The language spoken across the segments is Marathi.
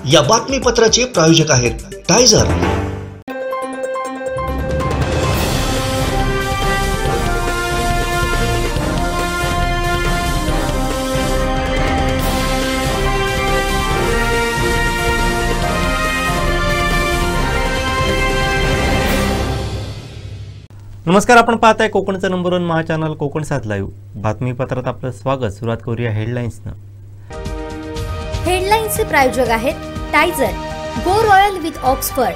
या बातमीपत्राचे प्रायोजक आहेत टायझर। नमस्कार, आपण पाहताय कोकणचं नंबर 1 महा चॅनल कोकण 7 लाईव्ह बातमीपत्रात आपलं स्वागत। सुरुवात करूया हेडलाईन्सनं। हेडलाईन्सचे प्रायोजक आहेत टायझर, गो रॉयल विथ ऑक्सफर्ड।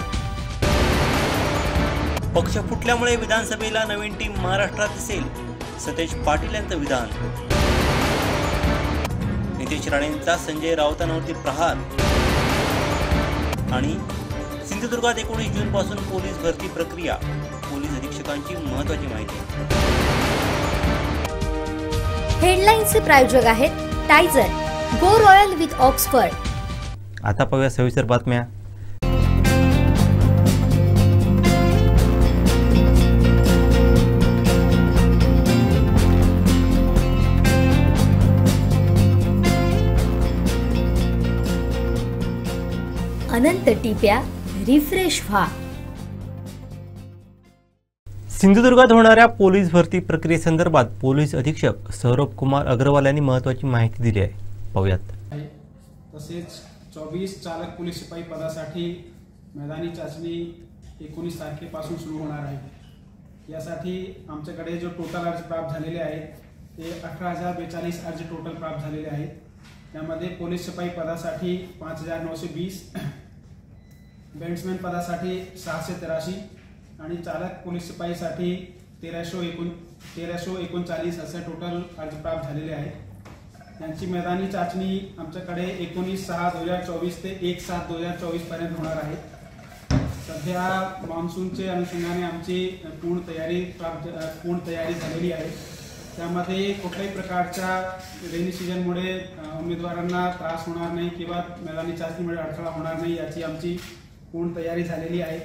पक्ष फुटल्यामुळे विधानसभेला नवीन टीम महाराष्ट्रात दिसेल, सतेज पाटील यांचं विधान। नितेश राणेंचा संजय राऊतांवरती प्रहार आणि सिंधुदुर्गात 19 जून पासून पोलीस भरती प्रक्रिया, पोलीस अधीक्षकांची महत्त्वाची माहिती। हेडलाईन्सचे प्रायोजक आहेत टायझर, गो रॉयल विथ ऑक्सफर्ड। आता पाहूया सविस्तर बातम्या। अनंत टिप्या, रिफ्रेश व्हा। सिंधुदुर्गात होणाऱ्या पोलीस भरती प्रक्रियेसंदर्भात पोलीस अधीक्षक सौरभ कुमार अग्रवाल यांनी महत्त्वाची माहिती दिली आहे, पाहूयात। तसेच 24 चालक पोलीस शिपाई पदासाठी मैदानी चाचणी 19 तारखेपासून सुरू होणार आहे। यासाठी आमच्याकडे जो टोटल अर्ज प्राप्त झालेले आहेत ते 18,042 अर्ज टोटल प्राप्त झालेले आहेत। त्यामध्ये पोलीस शिपाई पदासाठी 5,920, बँड्समॅन पदासाठी 683 आणि चालक पोलीस शिपाईसाठी 1339 असे टोटल अर्ज प्राप्त झालेले आहेत। यांची मैदानी चाचणी आमच्याकडे 19/6/2024 ते 1/7/2024 पर्यंत होणार आहे। सध्या मान्सूनचे अनुषंगाने आमची पूर्ण तयारी झालेली आहे। त्यामध्ये कुठल्याही प्रकारच्या रेनी सीजनमुळे उमेदवारांना त्रास होणार नाही किंवा मैदानी चाचणीमुळे अडथळा होणार नाही याची आमची पूर्ण तयारी झालेली आहे।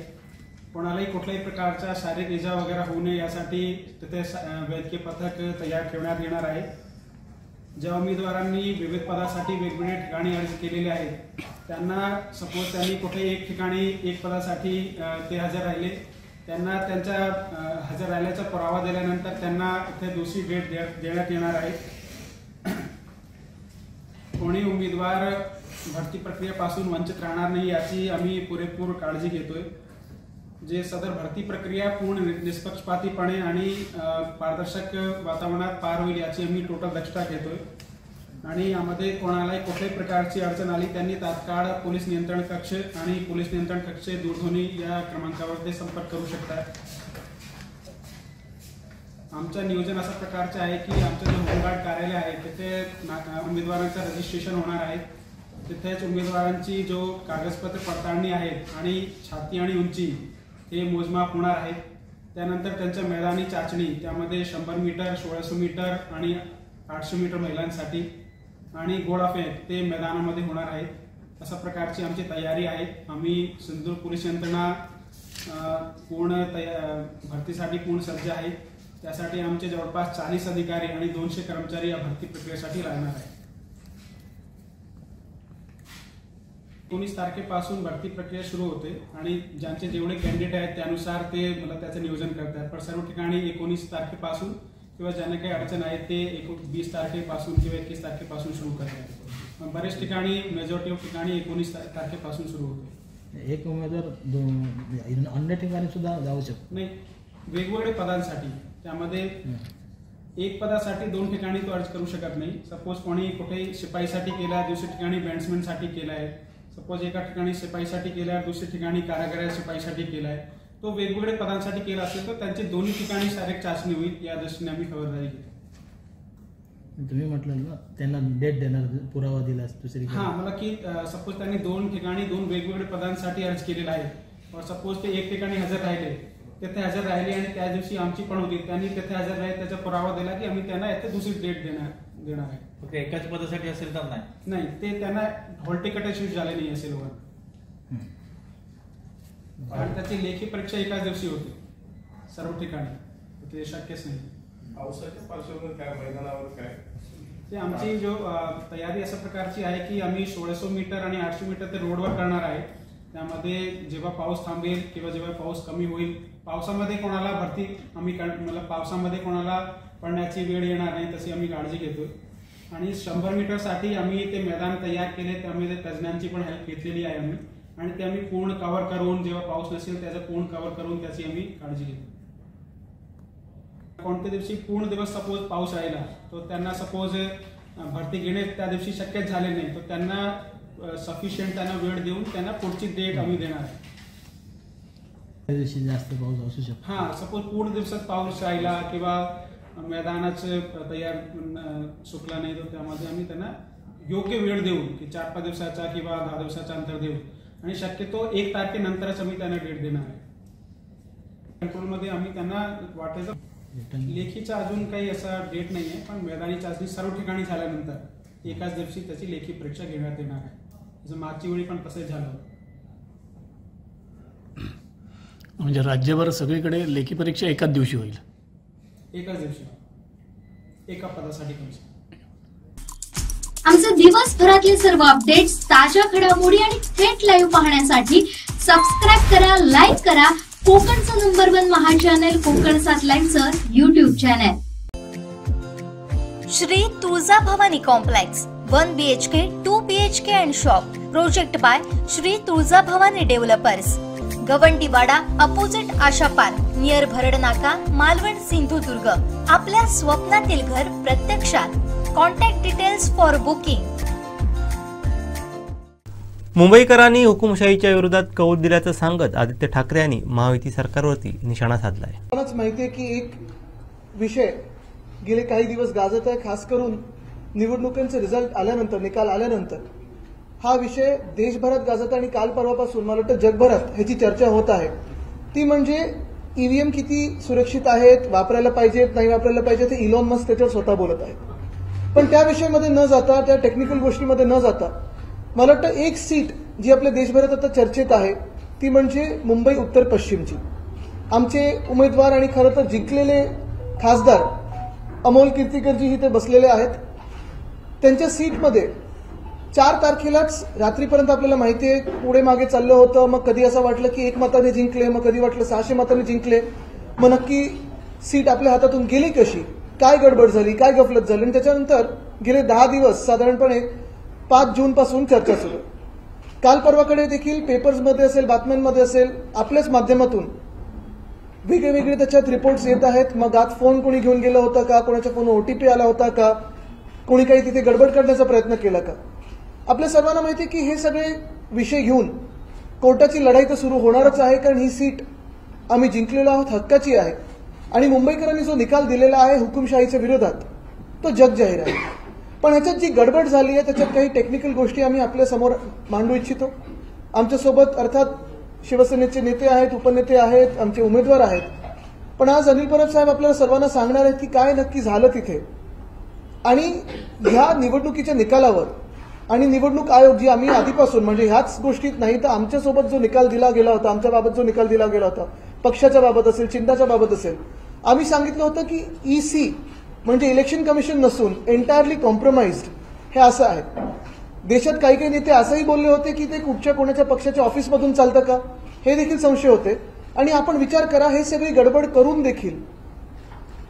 कोणालाही कुठल्याही प्रकारच्या शारीरिक इजा वगैरे होऊ नये यासाठी तिथे वैद्यकीय पथक तयार ठेवण्यात येणार आहे। ज्या उमेदवारांनी विविध पदासाठी वेगवेगळ्या ठिकाणी अर्ज केलेले आहेत त्यांना सपोज त्यांनी कुठे एक ठिकाणी एक पदासाठी ते हजर राहिले, त्यांना त्यांच्या हजर राहिल्याचा पुरावा दिल्यानंतर त्यांना इथे दुसरी डेट देण्यात येणार आहे। कोणी उमेदवार भरती प्रक्रियेपासून वंचित राहणार नाही याची आम्ही पुरेपूर काळजी घेतोय। जे सदर भरती प्रक्रिया पूर्ण निष्पक्षपातीपणे आणि पारदर्शक वातावरणात पार होईल याची आम्ही टोटल दक्षता घेतोय। आणि यामध्ये कोणालाही कुठल्याही प्रकारची अडचण आली त्यांनी तात्काळ पोलीस नियंत्रण कक्ष आणि पोलीस नियंत्रण कक्ष दूरध्वनी या क्रमांकावर ते संपर्क करू शकतात। आमचं नियोजन अशा प्रकारचे आहे की आमचं जे होमगार्ड कार्यालय आहे तिथे उमेदवारांचं रजिस्ट्रेशन होणार आहे। तिथेच उमेदवारांची जो कागदपत्र पडताळणी आहेत आणि छाती आणि उंची हे मोजमाप होणार आहेत। त्यानंतर त्यांच्या मैदानी चाचणी त्यामध्ये 100 मीटर, 1600 मीटर आणि 800 मीटर महिलांसाठी आणि गोळाफेक ते मैदानामध्ये होणार आहेत। अशा प्रकारची आमची तयारी आहे। आम्ही सिंधुदुर्ग पोलीस यंत्रणा पूर्ण भरतीसाठी पूर्ण सज्ज आहे। त्यासाठी आमचे जवळपास 40 अधिकारी आणि 200 कर्मचारी या भरती प्रक्रियेसाठी राहणार आहेत। 19 तारखेपासून भरती प्रक्रिया सुरू होते आणि ज्यांचे जेवढे कॅन्डिडेट आहेत त्यानुसार ते मला त्याचं नियोजन करतात। पण सर्व ठिकाणी 19 तारखेपासून किंवा ज्यांना काही अडचण आहे ते 20 तारखेपासून किंवा 21 तारखेपासून सुरू करतात। बरेच ठिकाणी मेजॉरिटी ऑफ ठिकाणी 19 तारखेपासून सुरू होते। एक उमेदवार अन्य ठिकाणी सुद्धा जाऊ शकतो नाही, वेगवेगळ्या पदांसाठी त्यामध्ये एक पदासाठी 2 ठिकाणी तो अर्ज करू शकत नाही। सपोज कोणी कुठे शिपाईसाठी केला आहे, दुसऱ्या ठिकाणी बँड्समॅनसाठी केला आहे, सपोज एका ठिकाणी शिपाईसाठी केला आहे, दुसऱ्या ठिकाणी कारागिर शिपाईसाठी केला आहे, तो वेगवेगळ्या पदांसाठी केला असेल तर त्यांची दोन्ही ठिकाणी शारीरिक चाचणी होईल या दृष्टीने आम्ही खबरदारी घेतो। तुम्ही म्हटलं ना त्यांना डेट देणार, पुरावा दिला दुसरी मला की सपोज त्यांनी 2 ठिकाणी 2 वेगवेगळ्या पदांसाठी अर्ज केलेला आहे और सपोज ते एक ठिकाणी हजर राहिले, तिथे हजर राहिले आणि त्या दिवशी आमची पण होती, त्यांनी तिथे हजर राहिले त्याचा पुरावा दिला की आम्ही त्यांना इथे दुसरी डेट देणार आहे। ओके, एकाच पदासाठी असेल तर नाही, ते त्यांना हॉल तिकीट इश्यू झाले नाही असेल आणि त्याची लेखी परीक्षा एकाच दिवशी होती सर्व ठिकाणी, ते शक्यच नाही। पावसाच्या पार्श्वभूमीवर काय मैदानावर काय ते आमची जो तयारी अशा प्रकारची आहे की आम्ही 1600 मीटर आणि 800 मीटर ते रोडवर करणार आहे. त्यामध्ये जेव्हा पाऊस थांबेल किंवा जेव्हा पाऊस कमी होईल, पावसामध्ये कोणाला भरती आम्ही मला पावसामध्ये कोणाला पडण्याची वेळ येणार नाही तशी आम्ही काळजी घेतोय. आणि 100 मीटरसाठी आम्ही ते मैदान तयार केले, त्यामध्ये तज्ज्ञांची पण हेल्प घेतलेली आहे आम्ही, आणि ते आम्ही पूर्ण कव्हर करून जेव्हा पाऊस नसेल त्याचं पूर्ण कव्हर करून त्याची आम्ही काळजी घेतो. कोणत्या दिवशी पूर्ण दिवस सपोज पाऊस राहिला तर त्यांना सपोज भरती घेणे त्या दिवशी शक्यच झाले नाही, तर त्यांना सफिशियंट त्यांना वेळ देऊन त्यांना पुढची डेट आम्ही देणार आहे. त्या दिवशी जास्त पाऊस असू शकतो. हां, सपोज पूर्ण दिवसात पाऊस राहिला किंवा मैदानाचं तयार सुकला नाही तर त्यामध्ये आम्ही त्यांना योग्य वेळ देऊन की 4-5 दिवसाचा किंवा 10 दिवसाचा अंतर देऊ, आणि शक्यतो 1 तारखेनंतरच आम्ही त्यांना डेट देणार आहे. कंट्रोलमध्ये आम्ही त्यांना वाटायचं लेखीचा अजून काही असा डेट नाही आहे, पण मैदानी चाचणी सर्व ठिकाणी झाल्यानंतर एकाच दिवशी त्याची लेखी परीक्षा घेण्यात येणार आहे. जसं मागच्या वेळी पण तसंच झालं. म्हणजे राज्यभर सगळीकडे लेखी परीक्षा एकाच दिवशी होईल. एकाच दिवशी एका पदासाठी कमी. आमचे दिवसभरातले सर्व अपडेट्स, ताज्या घडामोडी आणि थेट लाईव्ह पाहण्यासाठी सबस्क्राईब करा, लाईक करा कोकणचं नंबर 1 महा चॅनल कोकण 7 लाईव्हचं YouTube channel. Shri Tuljabhavani complex 1 BHK 2 BHK and shop. Project by Shri Tuljabhavani developers. Gawandiwada opposite Asha park near Bharad Naka, Malvan, Sindhudurg. आपल्या स्वप्नातील घर प्रत्यक्षात. Contact details for booking. मुंबईकरांनी हुकुमशाहीच्या विरोधात कौल दिल्याचं सांगत आदित्य ठाकरे यांनी महायुती सरकारवरती निशाणा साधलाय. आपल्यालाच माहिती आहे की एक विषय गेले काही दिवस गाजत आहे, खास करून निवडणुकांचे रिझल्ट आल्यानंतर, निकाल आल्यानंतर हा विषय देशभरात गाजत आहे. आणि काल परवापासून मला वाटतं जगभरात ह्याची चर्चा होत आहे. ती म्हणजे ईव्हीएम किती सुरक्षित आहेत, वापरायला पाहिजेत, नाही वापरायला पाहिजे, ते इलॉन मस्क त्याच्यावर स्वतः बोलत आहेत. पण त्या विषयामध्ये न जाता, त्या टेक्निकल गोष्टीमध्ये न जाता, मला वाटतं एक सीट जी आपल्या देशभरात आता चर्चेत आहे ती म्हणजे मुंबई उत्तर पश्चिमची. आमचे उमेदवार आणि खरं तर जिंकलेले खासदार अमोल कीर्तीकरजी इथे बसलेले आहेत. त्यांच्या सीटमध्ये 4 तारखेलाच रात्रीपर्यंत आपल्याला माहिती आहे पुढे मागे चाललं होतं. मग कधी असं वाटलं की 1 मताने जिंकले, मग कधी वाटलं 600 मतांनी जिंकले. मग नक्की सीट आपल्या हातातून गेली कशी, काय गडबड झाली, काय गफलत झाली. आणि त्याच्यानंतर गेले 10 दिवस साधारणपणे 5 जूनपासून चर्चा सुरू. काल परवाकडे देखील पेपर्समध्ये असेल, बातम्यांमध्ये असेल, आपल्याच माध्यमातून वेगळे त्याच्यात रिपोर्ट्स येत आहेत. मग आत फोन कोणी घेऊन गेला होता का, कोणाच्या फोन OTP आला होता का, कोणी काही तिथे गडबड करण्याचा प्रयत्न केला का. आपल्या सर्वांना माहिती आहे की हे सगळे विषय घेऊन कोर्टाची लढाई तर सुरू होणारच आहे, कारण ही सीट आम्ही जिंकलेलो आहोत, हक्काची आहे. आणि मुंबईकरांनी जो निकाल दिलेला आहे हुकुमशाहीच्या विरोधात तो जगजाहीर आहे. पण ह्याच्यात जी गडबड झाली आहे त्याच्यात काही टेक्निकल गोष्टी आम्ही आपल्या समोर मांडू इच्छितो. आमच्यासोबत अर्थात शिवसेनेचे नेते आहेत, उपनेते आहेत, आमचे उमेदवार आहेत. पण आज अनिल परब साहेब आपल्याला सर्वांना सांगणार आहेत की काय नक्की झालं तिथे. आणि ह्या निवडणुकीच्या निकालावर आणि निवडणूक आयोग जी आम्ही आधीपासून म्हणजे ह्याच गोष्टीत नाही तर आमच्यासोबत जो निकाल दिला गेला होता, आमच्याबाबत जो निकाल दिला गेला होता, पक्षाच्या बाबत असेल, चिन्हाच्या बाबत असेल, आम्ही सांगितलं होतं की EC म्हणजे इलेक्शन कमिशन नसून एंटायरली कॉम्प्रोमाइज्ड हे असं आहे. देशात काही नेते असंही बोलले होते की ते कुठच्या कोणाच्या पक्षाच्या ऑफिसमधून चालतं का, हे देखील संशय होते. आणि आपण विचार करा, हे सगळी गडबड करून देखील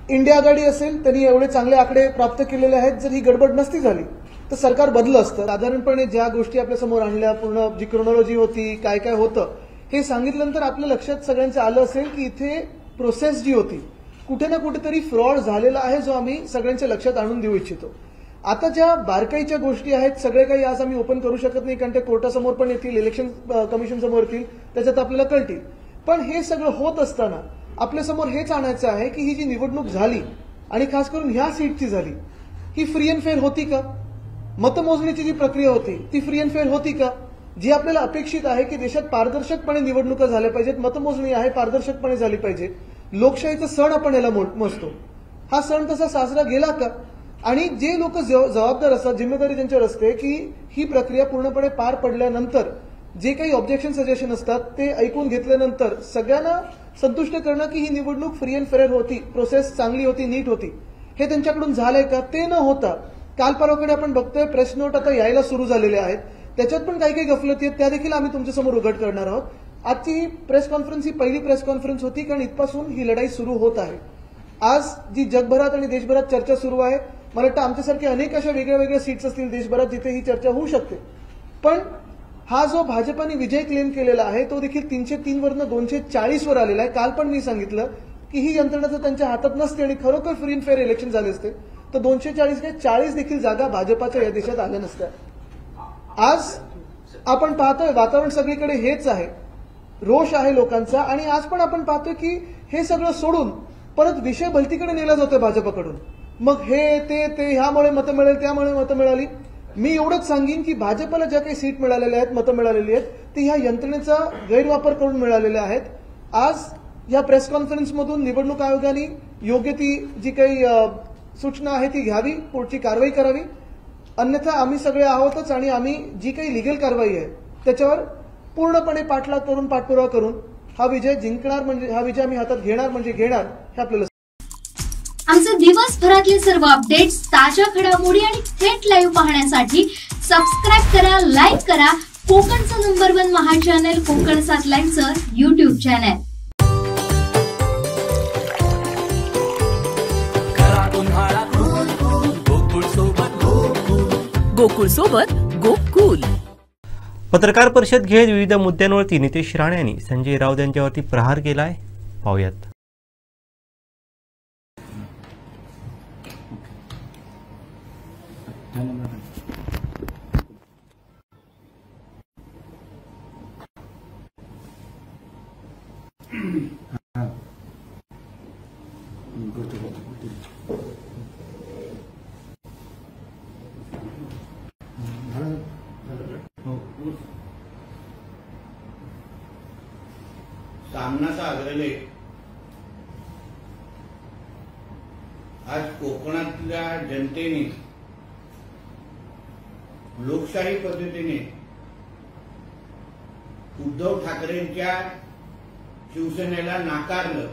इंडिया आघाडी असेल त्यांनी एवढे चांगले आकडे प्राप्त केलेले आहेत. जर ही गडबड नसती झाली तर सरकार बदलं असतं. साधारणपणे ज्या गोष्टी आपल्या समोर आणल्या, पूर्ण जी क्रोनॉलॉजी होती, काय काय होतं हे सांगितल्यानंतर आपल्या लक्षात सगळ्यांचं आलं असेल की इथे प्रोसेस जी होती कुठे ना कुठेतरी फ्रॉड झालेला आहे, जो आम्ही सगळ्यांच्या लक्षात आणून देऊ इच्छितो. आता ज्या बारकाईच्या गोष्टी आहेत सगळे काही आज आम्ही ओपन करू शकत नाही, कारण ते कोर्टासमोर पण येतील, इलेक्शन कमिशन समोर येतील, त्याच्यात आपल्याला कळतील. पण हे सगळं होत असताना आपल्यासमोर हेच आणायचं आहे की ही जी निवडणूक झाली आणि खास करून ह्या सीटची झाली ही फ्री अँड फेअर होती का. मतमोजणीची जी प्रक्रिया होती ती फ्री अँड फेअर होती का. जी आपल्याला अपेक्षित आहे की देशात पारदर्शकपणे निवडणुका झाल्या पाहिजेत, मतमोजणी आहे पारदर्शकपणे झाली पाहिजे, लोकशाहीचा सण आपण याला मोजतो, हा सण तसा साजरा गेला का. आणि जे लोक जबाबदार असतात, जिम्मेदारी त्यांच्यावर असते की ही प्रक्रिया पूर्णपणे पार पडल्यानंतर जे काही ऑब्जेक्शन सजेशन असतात ते ऐकून घेतल्यानंतर सगळ्यांना संतुष्ट करणं की ही निवडणूक फ्री अँड फेअर होती, प्रोसेस चांगली होती, नीट होती, हे त्यांच्याकडून झालंय का. ते न होता काल परवाकडे आपण बघतोय प्रेस नोट आता यायला सुरू झालेले आहेत, त्याच्यात पण काही काही गफलती आहेत, त्या देखील आम्ही तुमच्यासमोर उघड करणार आहोत. आजची प्रेस कॉन्फरन्स ही पहिली प्रेस कॉन्फरन्स होती, कारण इथपासून ही लढाई सुरू होत आहे. आज जी जगभरात आणि देशभरात चर्चा सुरू आहे, मला वाटतं आमच्यासारखे अनेक अशा वेगळ्या वेगळ्या सीट्स असतील देशभरात जिथे ही चर्चा होऊ शकते. पण हा जो भाजपाने विजय क्लेम केलेला आहे तो देखील 303 वरनं 240 वर आलेला आहे. काल पण मी सांगितलं की ही यंत्रणा जर त्यांच्या हातात नसते आणि खरोखर फ्री अँड फेअर इलेक्शन झाले असते तर 240 देखील जागा भाजपाच्या या देशात आल्या नसत्या. आज आपण पाहतोय वातावरण सगळीकडे हेच आहे, रोष आहे लोकांचा. आणि आज पण आपण पाहतोय की हे सगळं सोडून परत विषय भलतीकडे नेला जातोय भाजपाकडून. मग हे ते ह्यामुळे मतं मिळेल, त्यामुळे मतं मिळाली. मी एवढंच सांगेन की भाजपला ज्या काही सीट मिळालेल्या आहेत, मतं मिळालेली आहेत, ती ह्या यंत्रणेचा गैरवापर करून मिळालेल्या आहेत. आज या प्रेस कॉन्फरन्समधून निवडणूक आयोगाने योग्य ती जी काही सूचना आहे ती घ्यावी, पुढची कारवाई करावी. अन्यथा आम्ही सगळे आहोतच आणि आम्ही जी काही लिगल कारवाई आहे त्याच्यावर पूर्णपणे पाठलाग करून, पाठपुरावा करून हा विजय जिंकणार, म्हणजे हा विजय आम्ही हातात घेणार म्हणजे घेणार हे आपल्याला. आमचे दिवसभरातले सर्व अपडेट्स, ताज्या घडामोडी आणि थेट लाईव्ह पाहण्यासाठी सबस्क्राईब करा, लाईक करा कोकणचं नंबर 1 महा चॅनल कोकण 7 लाईव्हचं YouTube चॅनल. गोकुळ सोबत गोकुल. पत्रकार परिषद घेत विविध मुद्द्यांवरती नितेश राणे यांनी संजय राऊत यांच्यावरती प्रहार केलाय. पाहूयात. सामनाचा अग्रलेख आज कोकणातल्या जनतेने लोकशाही पद्धतीने उद्धव ठाकरेंच्या शिवसेनेला नाकारलं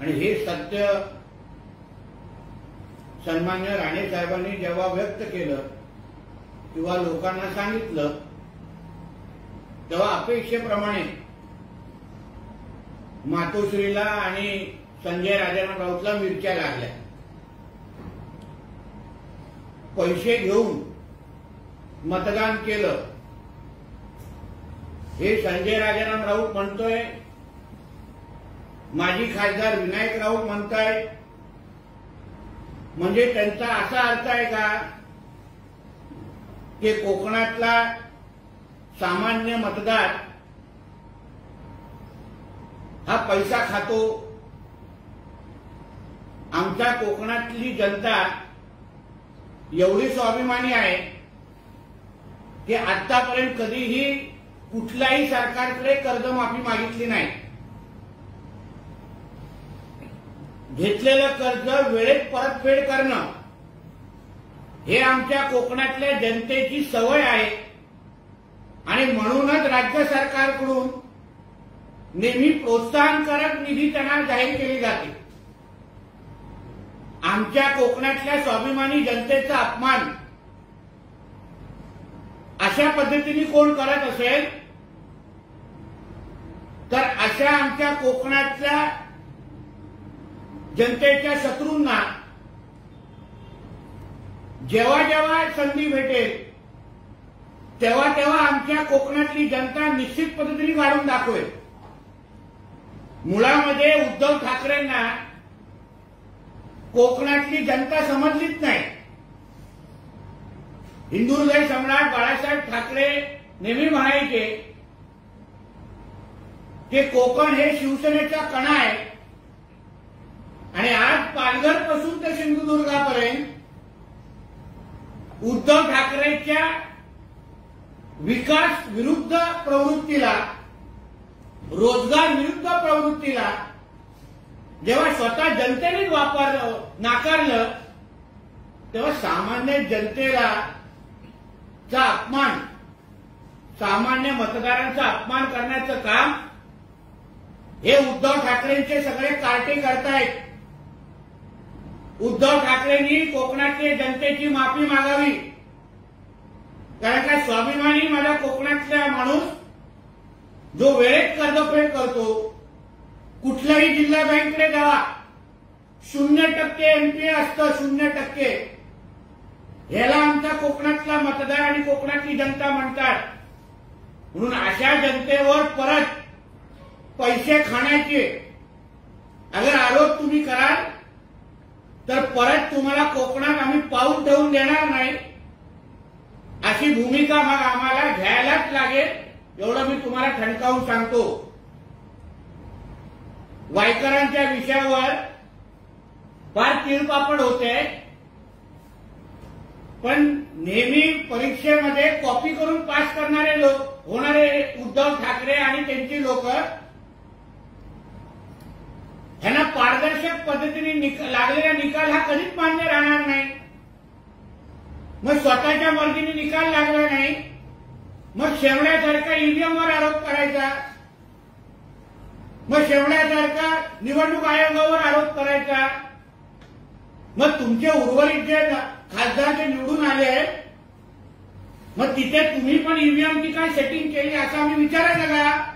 आणि हे सत्य सन्मान्य राणे साहेबांनी जेव्हा व्यक्त केलं किंवा लोकांना सांगितलं तेव्हा अपेक्षेप्रमाणे मातोश्रीला आणि संजय राजाराम राऊतला मिरच्या लागल्या. पैसे घेऊन मतदान केलं हे संजय राजाराम राऊत म्हणतोय, माजी खासदार विनायक राऊत म्हणतायत. म्हणजे त्यांचा असा अर्थ आहे का की कोकणातला सामान्य मतदार हा पैसा खातो, आमच्या कोकणातली जनता एवढी स्वाभिमानी आहे की आतापर्यंत कधीही कुठल्याही सरकारकडे कर्जमाफी मागितली नाही. घेतलेलं कर्ज वेळेत परतफेड करणं हे आमच्या कोकणातल्या जनतेची सवय आहे आणि म्हणूनच राज्य सरकारकडून नेहमी प्रोत्साहनकारक निधी त्यांना जाहीर केली जाते. आमच्या कोकणातल्या स्वाभिमानी जनतेचा अपमान अशा पद्धतीने कोण करत असेल तर अशा आमच्या कोकणातल्या जनतेच्या शत्रूंना जेव्हा जेव्हा संधी भेटेल तेव्हा तेव्हा आमच्या कोकणातली जनता निश्चित पद्धतीने काढून दाखवेल. मुळामध्ये उद्धव ठाकरेंना कोकणातली जनता समजलीच नाही. हिंदुहृदय सम्राट बाळासाहेब ठाकरे नेहमी म्हणायचे की कोकण हे शिवसेनेचा कणा आहे आणि आज पालघरपासून ते सिंधुदुर्गापर्यंत उद्धव ठाकरेंच्या विकास विरुद्ध प्रवृत्तीला, रोजगार विरुद्ध प्रवृत्तीला जेव्हा स्वतः जनतेने नाकारलं तेव्हा सामान्य जनतेला चा अपमान, सामान्य मतदारांचा अपमान करण्याचं काम हे उद्धव ठाकरेंचे सगळे कार्टे करतायत. उद्धव ठाकरेंनी कोकणातल्या जनतेची माफी मागावी, कारण का स्वाभिमानी माझा कोकणातला माणूस जो वेळेत कर्जफेड करतो, कुठल्याही जिल्हा बँकेकडे जावा 0% एनपीए असतं, 0%. ह्याला आमचा कोकणातला मतदार आणि कोकणातली जनता म्हणतात. म्हणून अशा जनतेवर परत पैसे खाण्याचे अगर आरोप तुम्ही कराल तर परत तुम्हाला कोकणात आम्ही पाऊल ठेवून देणार नाही, अशी भूमिका मग आम्हाला घ्यायलाच लागेल, एवढं मी तुम्हाला ठणकावून सांगतो. वायकरांच्या विषयावर फार तीळपापड होते, पण नेहमी परीक्षेमध्ये कॉपी करून पास करणारे लोक होणारे उद्धव ठाकरे आणि त्यांची लोक ह्यांना पारदर्शक पद्धतीने लागलेला निकाल हा कधीच मान्य राहणार नाही. मग स्वतःच्या मर्जीने निकाल लागला नाही, मग शेवड्यासारखा ईव्हीएमवर आरोप करायचा, मग शेवड्यासारखा निवडणूक आयोगावर आरोप करायचा. मग तुमचे उर्वरित जे खासदार जे निवडून आले आहेत, मग तिथे तुम्ही पण ईव्हीएमची काय सेटिंग केली असं आम्ही विचारायचं का?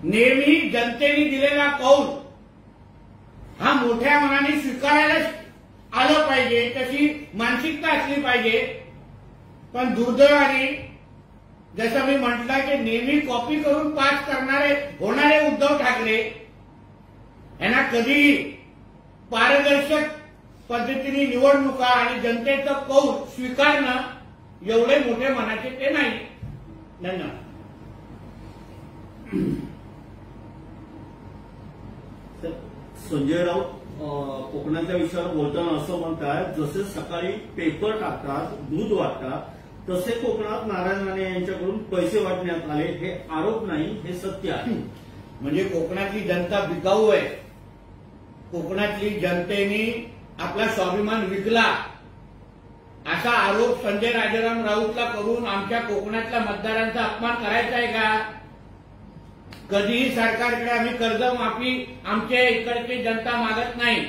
नेहमी जनतेने दिलेला कौल हा मोठ्या मनाने स्वीकारायला आलं पाहिजे, तशी मानसिकता असली पाहिजे. पण दुर्दैवाने जसं मी म्हटलं की नेहमी कॉपी करून पास करणारे होणारे उद्धव ठाकरे यांना कधीही पारदर्शक पद्धतीने निवडणुका आणि जनतेचं कौल स्वीकारणं एवढे मोठे मनाचे ते नाही. धन्यवाद. संजय राऊत कोकणाच्या विषयावर बोलताना असं म्हणतात, जसे सकाळी पेपर टाकतात, दूध वाटतात, तसे कोकणात नारायण राणे यांच्याकडून पैसे वाटण्यात आले. हे आरोप नाही, हे सत्य आहे. म्हणजे कोकणातली जनता बिकाऊ आहे. कोकणातली जनतेने आपला स्वाभिमान विकला असा आरोप संजय राजाराम राऊतला करून आमच्या कोकणातल्या मतदारांचा अपमान करायचा आहे का? कधीही सरकारकडे आम्ही कर्जमाफी आमच्या इकडची जनता मागत नाही.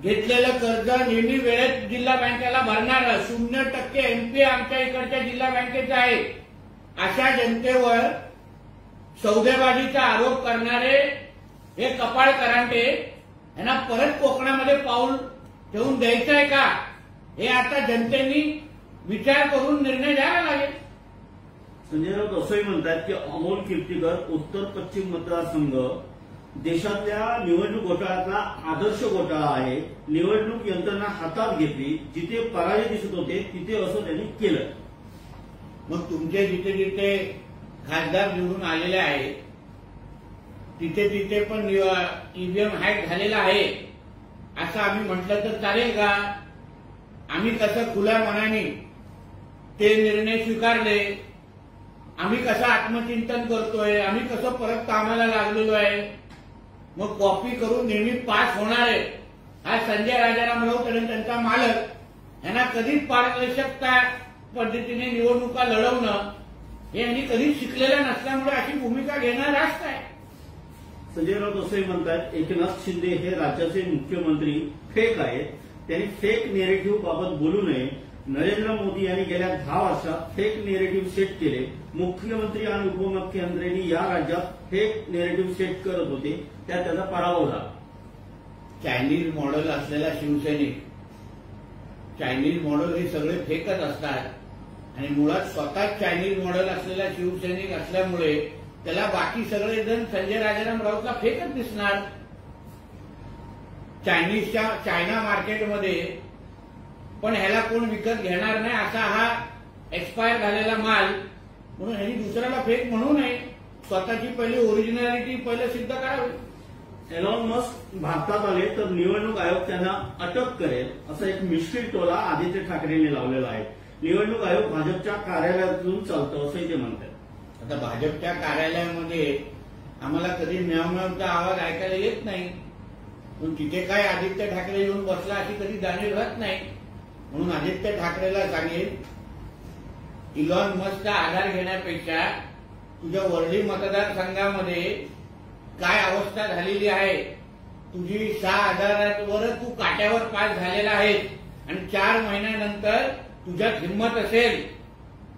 घेतलेलं कर्ज नेहमी वेळेत जिल्हा बँकेला भरणार, 0% एनपीए आमच्या इकडच्या जिल्हा बँकेचा आहे. अशा जनतेवर सौदेबाजीचा आरोप करणारे हे कपाळ करांटे यांना परत कोकणामध्ये पाऊल ठेवून द्यायचं आहे का? हे आता जनतेने विचार करून निर्णय द्यावा लागेल. संजय राऊत असंही म्हणतात की अमोल कीर्तीकर उत्तर पश्चिम मतदारसंघ देशातल्या निवडणूक घोटाळ्यातला आदर्श घोटाळा आहे. निवडणूक यंत्रणा हातात घेतली, जिथे पराजय दिसत होते तिथे असं त्यांनी केलं. मग तुमचे जिथे जिथे खासदार निवडून आलेले आहेत तिथे तिथे पण ईव्हीएम हॅक झालेला आहे असं आम्ही म्हटलं तर चालेल का? आम्ही कसं खुल्या मनाने ते निर्णय स्वीकारले, आम्ही कसं आत्मचिंतन करतोय, आम्ही कसं परत कामाला लागलेलो आहे. मग कॉपी करून नेहमी पास होणारे हा संजय राजाराम राऊत आणि त्यांचा मालक यांना कधीच पारदर्शकता पद्धतीने निवडणुका लढवणं हे यांनी कधीच शिकलेलं नसल्यामुळे अशी भूमिका घेणं रास्त आहे. संजय राऊत असंही म्हणतात, एकनाथ शिंदे हे राज्याचे मुख्यमंत्री फेक आहेत. त्यांनी फेक नेरेटिव्ह बाबत बोलू नये. नरेंद्र मोदी यांनी गेल्या 10 वर्षात फेक नेरेटिव्ह सेट केले. मुख्यमंत्री आणि उपमुख्यमंत्र्यांनी या राज्यात फेक नेरेटिव्ह सेट करत होते, त्यात त्याचा पराभव झाला. चायनीज मॉडेल असलेला शिवसैनिक, चायनीज मॉडेल हे सगळे फेकच असतात आणि मुळात स्वतःच चायनीज मॉडेल असलेला शिवसैनिक असल्यामुळे त्याला बाकी सगळे जण संजय राजाराम राऊतला फेकच दिसणार. चायना मार्केटमध्ये पण ह्याला कोण विकत घेणार नाही असा हा एक्सपायर झालेला माल, म्हणून ह्यांनी दुसऱ्याला फेक म्हणू नये. स्वतःची पहिली ओरिजिनॅलिटी पहिलं सिद्ध करावी. एलॉन मस्क भारतात आले तर निवडणूक आयोग त्यांना अटक करेल असा एक मिश्किल टोला आदित्य ठाकरेंनी लावलेला आहे. निवडणूक आयोग भाजपच्या कार्यालयातून चालतं असंही ते म्हणतात. आता भाजपच्या कार्यालयामध्ये आम्हाला कधी म्यावचा आवाज ऐकायला येत नाही, पण तिथे काय आदित्य ठाकरे येऊन बसला अशी कधी जाणीव राहत नाही. म्हणून आदित्य ठाकरेला सांगेल, इलॉन मस्कचा आधार घेण्यापेक्षा तुझ्या वर्ली मतदारसंघामध्ये काय अवस्था झालेली आहे तुझी 6,000वरच तू काट्यावर पास झालेला आहेस आणि 4 महिन्यानंतर तुझ्यात हिंमत असेल,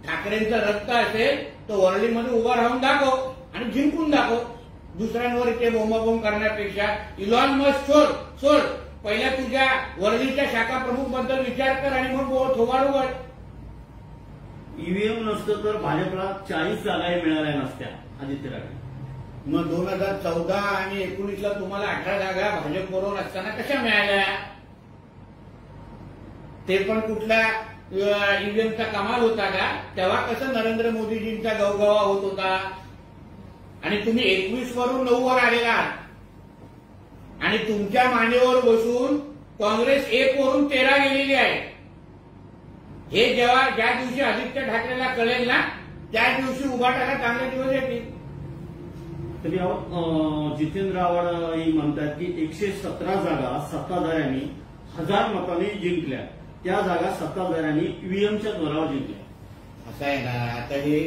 ठाकरेंचं रक्त असेल तर वरळीमध्ये उभा राहून दाखव आणि जिंकून दाखव. दुसऱ्यांवर इथे बोंबाबोंब करण्यापेक्षा इलॉन मस्क सोड. पहिल्या तुझ्या वरळीच्या शाखा प्रमुख बद्दल विचार कर आणि मग थोबाड उघड. ईव्हीएम नसतं तर भाजपला 40 जागाही मिळाल्या नसत्या आदित्य राणे. मग 2014 आणि 19ला तुम्हाला 18 जागा भाजपबरोबर असताना कशा मिळाल्या? ते पण कुठल्या ईव्हीएमचा कमाल होता का? तेव्हा कसं नरेंद्र मोदीजींचा गवगवा होत होता आणि तुम्ही 21 वरून 9 वर आलेला आणि तुमच्या मानेवर बसून काँग्रेस 1 वरून 13 गेलेली आहे. हे ज्या दिवशी आदित्य ठाकरेला कळेल ना त्या दिवशी उभाटाला चांगले दिवस येतील. तरी जितेंद्र आव्हाड म्हणतात की 117 जागा सत्ताधाऱ्यांनी 1000 मतांनी जिंकल्या. त्या जागा सत्ताधाऱ्यांनी ईव्हीएमच्या जोरावर जिंकल्या. असं आहे ना, आता हे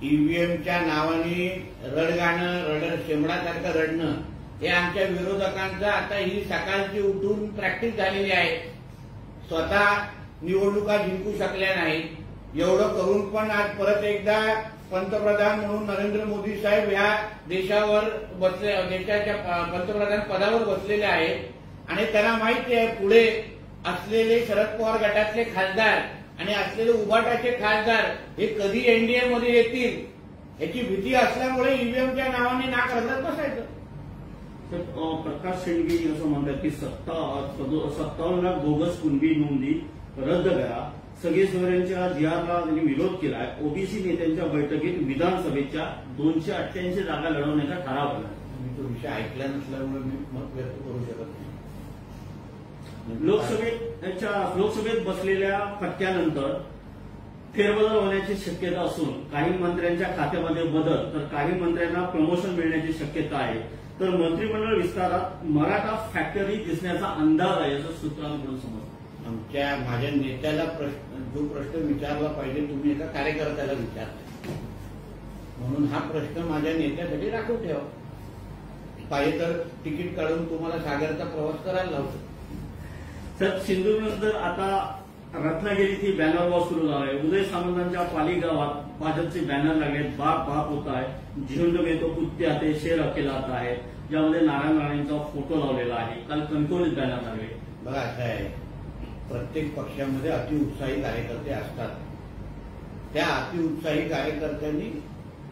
ईव्हीएमच्या नावाने रडगाणं शेंबडासारखं रडणं हे आमच्या विरोधकांचं आता ही सकाळची उठून प्रॅक्टिस झालेली आहे. स्वतः निवडणुका जिंकू शकल्या नाहीत. एवढं करून पण आज परत एकदा पंतप्रधान म्हणून नरेंद्र मोदी साहेब या देशाच्या पंतप्रधान पदावर बसलेले आहेत आणि त्यांना माहिती आहे पुढे असलेले शरद पवार गटातले खासदार आणि असलेले उभाटाचे खासदार हे कधी एनडीएमध्ये येतील याची भीती असल्यामुळे ईव्हीएमच्या नावाने नाक रगडत बसायचं. प्रकाश शेंडगे असं म्हणतात की 57 लाख बोगस कुणबी नोंदी रद्द करा. सगळे सोयऱ्यांच्या जीआरला त्यांनी विरोध केलाय. ओबीसी नेत्यांच्या बैठकीत विधानसभेच्या 288 जागा लढवण्याचा ठराव केला. मी तो विषय ऐकला नसल्यामुळे मी मत व्यक्त करू शकत नाही. लोकसभेत बसलेल्या फटक्यानंतर फेरबदल होण्याची शक्यता असून काही मंत्र्यांच्या खात्यामध्ये बदल तर काही मंत्र्यांना प्रमोशन मिळण्याची शक्यता आहे. तर मंत्रिमंडळ विस्तारात मराठा फॅक्टरी दिसण्याचा अंदाज आहे असं सूत्रांकडून समजतं. माझ्या नेत्याला जो प्रश्न विचारला पाहिजे तुम्ही एका कार्यकर्त्याला विचारता, म्हणून हा प्रश्न माझ्या नेत्यासाठी राखून ठेवा. पाहिजे तर तिकीट काढून तुम्हाला सागरचा प्रवास करायला लावतो. तर सिंधुदुर्ग आता रत्नागिरीची बॅनर वॉर सुरू झाला आहे. उदय सामंतांच्या पाली गावात भाजपचे बॅनर लागले. बाप होत आहे, झुंड में तो कुत्ते आते शेर अकेला आता आहे, ज्यामध्ये नारायण राणेंचा फोटो लावलेला आहे. काल कणकवलीत बॅनर लागले. बघा असं आहे, प्रत्येक पक्षामध्ये अतिउत्साही कार्यकर्ते असतात. त्या अतिउत्साही कार्यकर्त्यांनी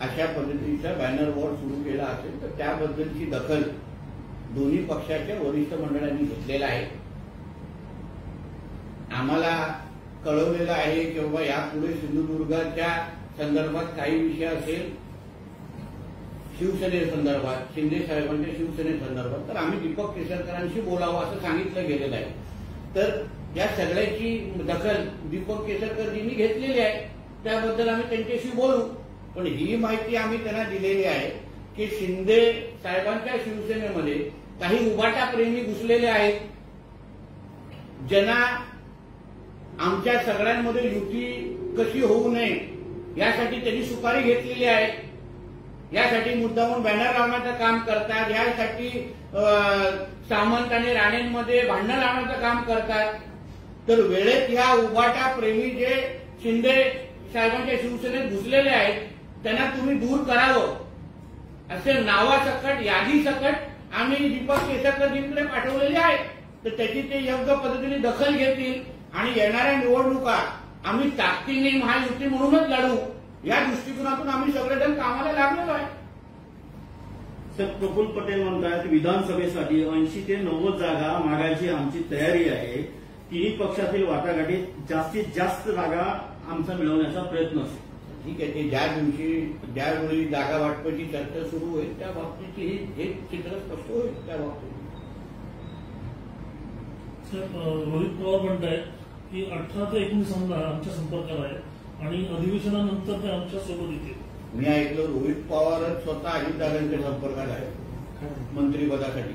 अशा पद्धतीचा बॅनर वॉर सुरू केला असेल तर त्याबद्दलची दखल दोन्ही पक्षाच्या वरिष्ठ मंडळांनी घेतलेला आहे. आम्हाला कळवलेलं आहे की बाबा यापुढे सिंधुदुर्गाच्या संदर्भात काही विषय असेल शिवसेनेसंदर्भात, शिंदे साहेबांच्या शिवसेनेसंदर्भात, तर आम्ही दीपक केसरकरांशी बोलावं असं सांगितलं गेलेलं आहे. तर या सगळ्याची दखल दीपक केसरकरजींनी घेतलेली आहे. त्याबद्दल आम्ही त्यांच्याशी बोलू. पण ही माहिती आम्ही त्यांना दिलेली आहे की शिंदे साहेबांच्या शिवसेनेमध्ये काही उभाटा प्रेमी घुसलेले आहेत, ज्यांना आमच्या सगळ्यांमध्ये युती कशी होऊ नये यासाठी त्यांनी सुपारी घेतलेली आहे. यासाठी मुद्दामून बॅनर लावण्याचं काम करतात, यासाठी सामंत आणि राणेंमध्ये भांडणं लावण्याचं काम करतात. तर वेळेत ह्या उभाटा प्रेमी जे शिंदे साहेबांच्या शिवसेनेत घुसलेले आहेत त्यांना तुम्ही दूर करावं असे नावासकट यादीसकट आम्ही दीपक केसरकरजींकडे पाठवलेले आहे. तर त्याची ते योग्य पद्धतीने दखल घेतील आणि येणाऱ्या निवडणुका आम्ही ताकदीने महायुती म्हणूनच लढू या दृष्टिकोनातून आम्ही सगळेजण कामाला लागलेलो आहे. सर, प्रफुल्ल पटेल म्हणतात विधानसभेसाठी 80 ते 90 जागा मागायची आमची तयारी आहे. तिन्ही पक्षातील वाटाघाटीत जास्तीत जास्त जागा आमचा मिळवण्याचा प्रयत्न असेल. ठीक आहे, ते ज्यावेळी जागा वाटपाची चर्चा सुरू होईल त्या बाबतीची हे चित्र स्पष्ट होईल. त्या बाबतीत सर, रोहित पवार म्हणतायत की 18 ते 19 आमच्या संपर्कात आहे आणि अधिवेशनानंतर ते आमच्या सोबत येतील. मी ऐकलं रोहित पवारच स्वतः अजितदादांच्या संपर्कात आहे मंत्रिपदासाठी.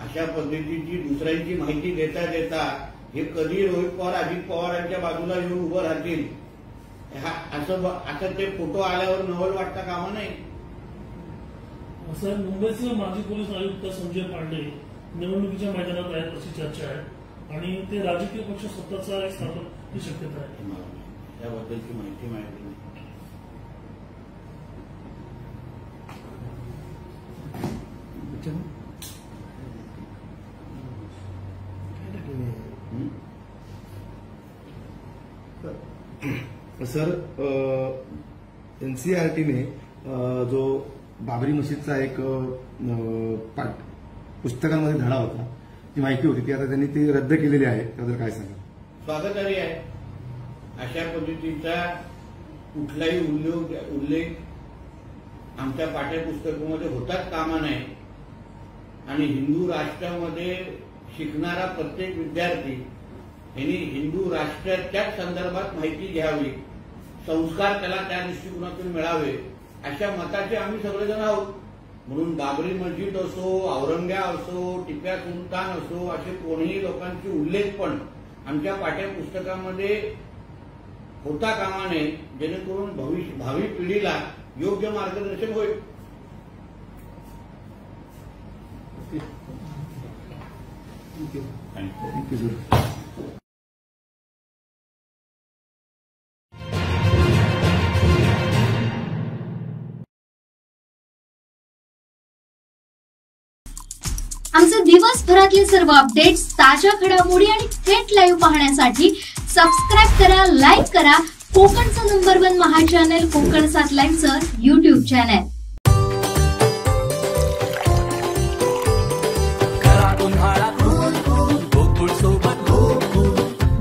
अशा पद्धतीची दुसऱ्यांची माहिती देता देता हे कधी रोहित पवार अजित पवारांच्या बाजूला येऊन उभं राहतील असं ते फोटो आल्यावर नवल वाटता कामा नाही. साहेब, मुंबईचे माजी पोलीस आयुक्त संजय पांडे निवडणुकीच्या मैदानात आहेत अशी चर्चा आहे आणि ते राजकीय पक्ष स्वतःचा एक स्थापन ही शक्यता आहे. याबद्दलची माहिती नाही. सर, NCERTने जो बाबरी मशीदचा एक पुस्तकांमध्ये धडा होता, ती माहिती होती, ती आता त्यांनी ती रद्द केलेली आहे. त्याबद्दल काय सांगा? स्वागतार्ह आहे. अशा पद्धतीचा कुठलाही उल्लेख आमच्या पाठ्यपुस्तकामध्ये होताच कामा नये आणि हिंदू राष्ट्रामध्ये शिकणारा प्रत्येक विद्यार्थी यांनी हिंदू राष्ट्राच्याच संदर्भात माहिती घ्यावी, संस्कार त्याला त्या दृष्टिकोनातून मिळावे अशा मताचे आम्ही सगळेजण आहोत. म्हणून बाबरी मस्जिद असो, औरंग्या असो, टिप्या सुलतान असो, असे कोणीही लोकांचे उल्लेख पण आमच्या पाठ्यपुस्तकामध्ये होता कामा नये, जेणेकरून भावी पिढीला योग्य मार्गदर्शन होईल. Thank you sir. आमचे दिवसभरातले सर्व अपडेट्स, ताज्या घडामोडी आणि थेट लाईव्ह पाहण्यासाठी सबस्क्राईब करा, लाईक करा कोकणचं नंबर 1 महा चॅनल कोकण 7 लाईव्हचं YouTube चॅनल.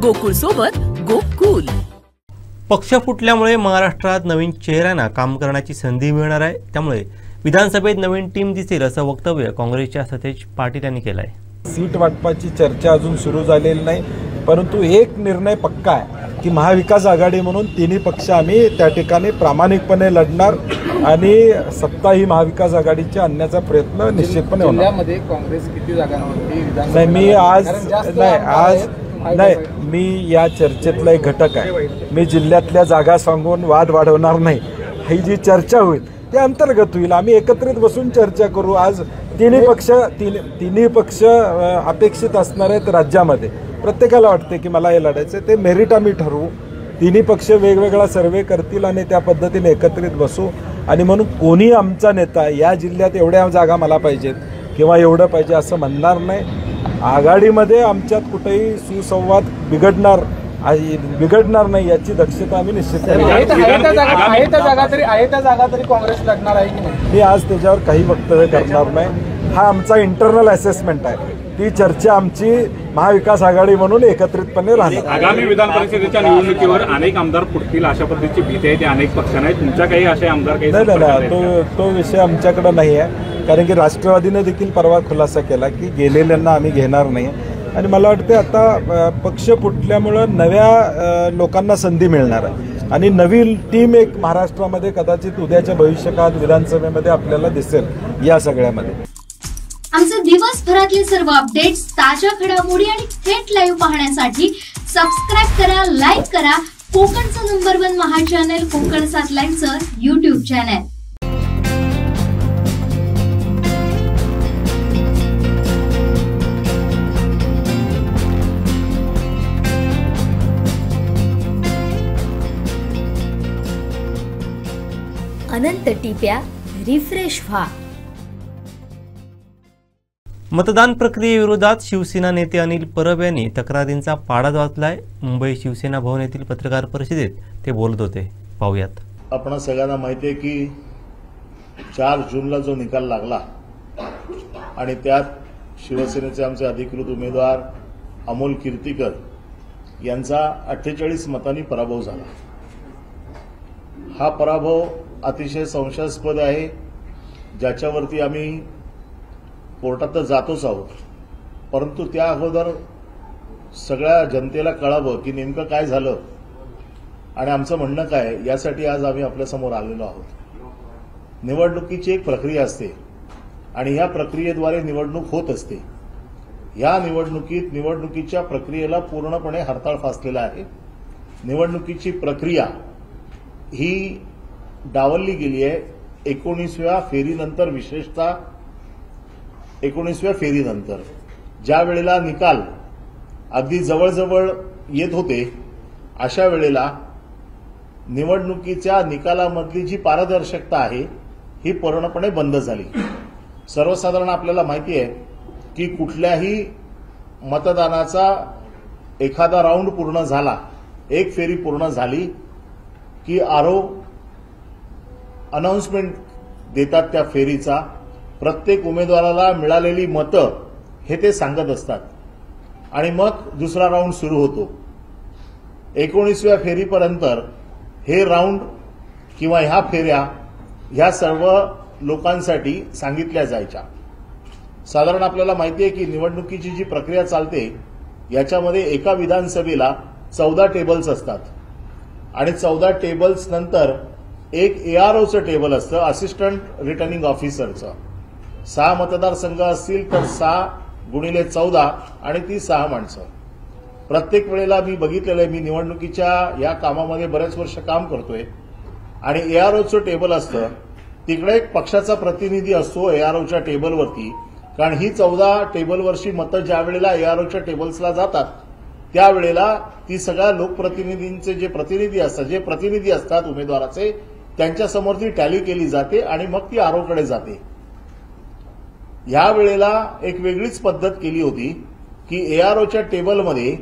गोकुळ सोबत गोकुल. पक्ष फुटल्यामुळे महाराष्ट्रात नवीन चेहऱ्यांना काम करण्याची संधी मिळणार आहे. त्यामुळे विधानसभेत नवीन टीम दिसेल असं वक्तव्य काँग्रेसच्या सतेज पाटील यांनी केलं आहे. सीट वाटपाची चर्चा अजून सुरू झालेली नाही, परंतु एक निर्णय पक्का आहे की महाविकास आघाडी म्हणून तिन्ही पक्ष आम्ही त्या ठिकाणी प्रामाणिकपणे लढणार आणि सत्ता ही महाविकास आघाडीच्या आणण्याचा प्रयत्न निश्चितपणे होणार. जिल्ह्यामध्ये काँग्रेस किती जागांवरती नाही, मी या चर्चेतला एक घटक आहे. मी जिल्ह्यातल्या जागा सांगून वाद वाढवणार नाही. ही जी चर्चा होईल ते अंतर्गत होईल. आम्ही एकत्रित बसून चर्चा करू. आज तिन्ही पक्ष अपेक्षित असणार आहेत राज्यामध्ये. प्रत्येकाला वाटते की मला हे लढायचं, ते मेरिट आम्ही ठरवू. तिन्ही पक्ष वेगवेगळा सर्वे करतील आणि त्या पद्धतीने एकत्रित बसू. आणि म्हणून कोणी आमचा नेता या जिल्ह्यात एवढ्या जागा मला पाहिजेत किंवा एवढं पाहिजे असं म्हणणार नाही. आघाडीमध्ये आमच्यात कुठेही सुसंवाद बिघडणार नाही याची दक्षता आम्ही निश्चित करू. आहे त्या जागा तरी काँग्रेस लढणार आहे की नाही, मी आज त्याच्यावर काही वक्तव्य करणार नाही. हा आमचा इंटरनल असेसमेंट आहे. ती चर्चा आमची महाविकास आघाडी म्हणून एकत्रितपणे राहणार. आगामी विधान परिषदेच्या निवडणुकीवर अनेक आमदार फुटतील अशा पद्धतीची भीती आहे. ते अनेक पक्षांना आहे. तुमच्या काही असे आमदार काही नाही, तो विषय आमच्याकडे नाही आहे. कारण की राष्ट्रवादीने देखील परवा खुलासा केला की गेलेल्यांना आम्ही घेणार नाही. आणि मला वाटते आता पक्ष फुटल्यामुळं नव्या लोकांना संधी मिळणार आहे आणि नवी टीम एक महाराष्ट्रामध्ये कदाचित उद्याच्या भविष्यकाळात विधानसभेमध्ये आपल्याला दिसेल. या सगळ्यामध्ये आमचे दिवसभरातले सर्व अपडेट्स, ताज्या घडामोडी आणि थेट लाईव्ह पाहण्यासाठी सबस्क्राईब करा, लाईक करा कोकणचं नंबर 1 महा चॅनल कोकण 7 लाईव्हचं YouTube चॅनल. अनंत टिप्या रिफ्रेश व्हा. मतदान प्रक्रियेविरोधात शिवसेना नेते अनिल परब यांनी तक्रारींचा पाडा वाचलाय. मुंबई शिवसेना भवन येथील पत्रकार परिषदेत ते बोलत होते. पाहूयात. आपण सगळ्यांना माहिती आहे की 4 जूनला जो निकाल लागला आणि त्यात शिवसेनेचे आमचे अधिकृत उमेदवार अमोल कीर्तीकर यांचा 48 मतांनी पराभव झाला. हा पराभव अतिशय संशयास्पद आहे, ज्याच्यावरती आम्ही कोर्टात तर जातोच आहोत, परंतु त्या अगोदर सगळ्या जनतेला कळावं की नेमकं काय झालं आणि आमचं म्हणणं काय, यासाठी आज आम्ही आपल्यासमोर आलेलो आहोत. निवडणुकीची एक प्रक्रिया असते आणि या प्रक्रियेद्वारे निवडणूक होत असते. या निवडणुकीच्या प्रक्रियेला पूर्णपणे हरताळ फासलेला आहे. निवडणुकीची प्रक्रिया ही डावलली गेली आहे. 19व्या फेरीनंतर, विशेषतः 19व्या फेरीनंतर ज्या वेळेला निकाल अगदी जवळजवळ येत होते, अशा वेळेला निवडणुकीच्या निकालामधली जी पारदर्शकता आहे ही पूर्णपणे बंद झाली. सर्वसाधारण आपल्याला माहिती आहे की कुठल्याही मतदानाचा एखादा राऊंड पूर्ण झाला, एक फेरी पूर्ण झाली की आरओ अनाउन्समेंट देतात त्या फेरीचा. प्रत्येक उमेदवाराला मिळालेली मतं हे ते सांगत असतात आणि मग दुसरा राऊंड सुरू होतो. 19व्या फेरीपर्यंत हे राऊंड किंवा ह्या फेऱ्या ह्या सर्व लोकांसाठी सांगितल्या जायच्या. साधारण आपल्याला माहिती आहे की निवडणुकीची जी प्रक्रिया चालते याच्यामध्ये एका विधानसभेला 14 टेबल्स असतात आणि 14 टेबल्स नंतर एक एआरओचं टेबल असतं, असिस्टंट रिटर्निंग ऑफिसरचं. 6 मतदारसंघ असतील तर 6 गुणिले 14 आणि ती 6 माणसं. प्रत्येक वेळेला मी बघितलेलं आहे, मी निवडणुकीच्या या कामामध्ये बरेच वर्ष काम करतोय आणि एआरओचं टेबल असतं, तिकडे एक पक्षाचा प्रतिनिधी असतो एआरओच्या टेबलवरती, कारण ही 14 टेबलवरची मतं ज्या वेळेला एआरओच्या टेबल्सला जातात त्यावेळेला ती सगळ्या लोकप्रतिनिधींचे जे प्रतिनिधी असतात उमेदवाराचे, त्यांच्यासमोर ती टॅली केली जाते आणि मग ती आरओकडे जाते. या वेळेला एक वेगळीच पद्धत केली होती की एआरओच्या टेबलमध्ये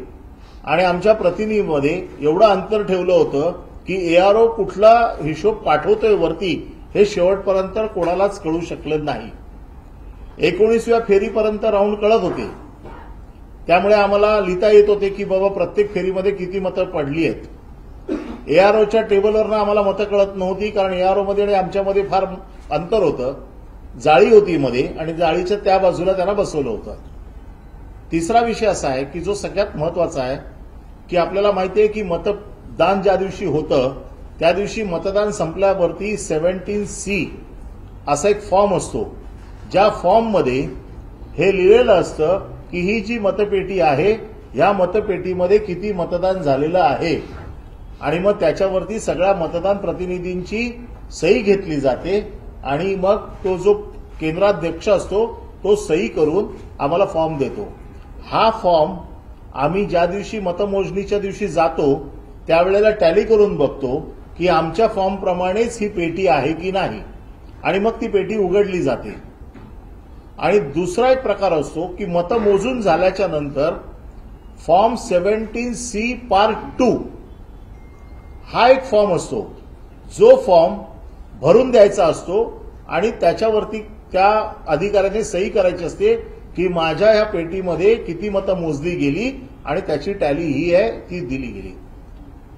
आणि आमच्या प्रतिनिधीमध्ये एवढं अंतर ठेवलं होतं की एआरओ कुठला हिशोब पाठवतोय वरती हे शेवटपर्यंत कोणालाच कळू शकलं नाही. 19व्या फेरीपर्यंत राऊंड कळत होते, त्यामुळे आम्हाला लिहिता येत होते की बाबा प्रत्येक फेरीमध्ये किती मतं पडली आहेत. एआरओच्या टेबलवरनं आम्हाला मतं कळत नव्हती, कारण एआरओमध्ये आणि आमच्यामध्ये फार अंतर होतं. जाळी होती मध्ये आणि जाळीच्या त्या बाजूला त्यांना बसवलं होतं. तिसरा विषय असा आहे की जो सगळ्यात महत्वाचा आहे की आपल्याला माहिती आहे की मतदान ज्या दिवशी होतं त्या दिवशी मतदान संपल्यावरती 17C असा एक फॉर्म असतो, ज्या फॉर्ममध्ये हे लिहिलेलं असतं की ही जी मतपेटी आहे या मतपेटीमध्ये किती मतदान झालेलं आहे आणि मग त्याच्यावरती सगळ्या मतदान प्रतिनिधींची सही घेतली जाते आणि मग तो जो केंद्राध्यक्ष असतो तो सही करून आम्हाला फॉर्म देतो. हा फॉर्म आम्ही ज्या दिवशी मतमोजणीच्या दिवशी जातो त्यावेळेला टॅली करून बघतो की आमच्या फॉर्मप्रमाणेच ही पेटी आहे की नाही आणि मग ती पेटी उघडली जाते. आणि दुसरा एक प्रकार असतो की मतं मोजून झाल्याच्या नंतर फॉर्म 17C पार्ट 2 हा एक फॉर्म असतो, जो फॉर्म भरून द्यायचा असतो आणि त्याच्यावरती त्या अधिकाऱ्याने सही करायची असते की माझ्या ह्या पेटीमध्ये किती मतं मोजली गेली आणि त्याची टॅली ही आहे ती दिली गेली.